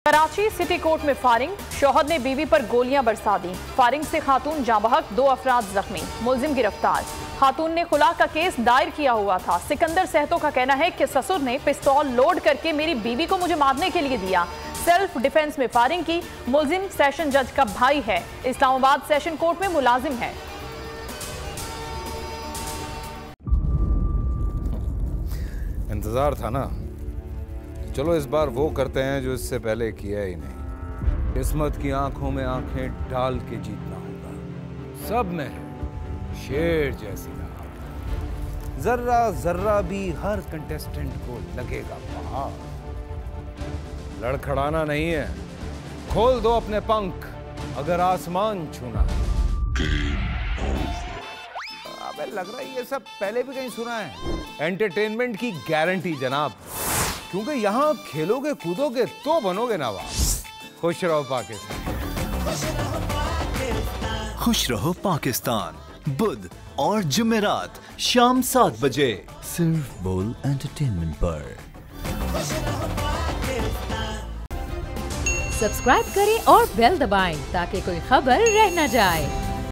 Karachi city court में firing, शौहर ने बीवी पर गोलियां बरसा दी। फायरिंग से खातून जाँ बहक, 2 अफराद जख्मी, मुलजिम गिरफ्तार। खातून ने खुला का केस दायर किया हुआ था। सिकंदर सहतो का कहना है कि ससुर ने पिस्तौल लोड करके मेरी बीवी को मुझे मारने के लिए दिया। सेल्फ डिफेंस में फायरिंग की। मुलजिम सेशन जज का भाई है, इस्लामाबाद सेशन कोर्ट में मुलाजिम है। इंतजार था ना, चलो इस बार वो करते हैं जो इससे पहले किया ही नहीं। किस्मत की आंखों में आंखें डाल के जीतना होगा। सब में है शेर जैसी राह, जर्रा जर्रा भी हर कंटेस्टेंट को लगेगा पहाड़। लड़खड़ाना नहीं है, खोल दो अपने पंख अगर आसमान छूना है। अबे लग रहा है ये सब पहले भी कहीं सुना है। एंटरटेनमेंट की गारंटी जनाब, क्योंकि यहाँ खेलोगे कूदोगे तो बनोगे नवाब। खुश रहो पाकिस्तान। खुश रहो पाकिस्तान, बुध और जुमेरात शाम 7 बजे सिर्फ बोल एंटरटेनमेंट पर। सब्सक्राइब करें और बेल दबाएं ताकि कोई खबर रह न जाए।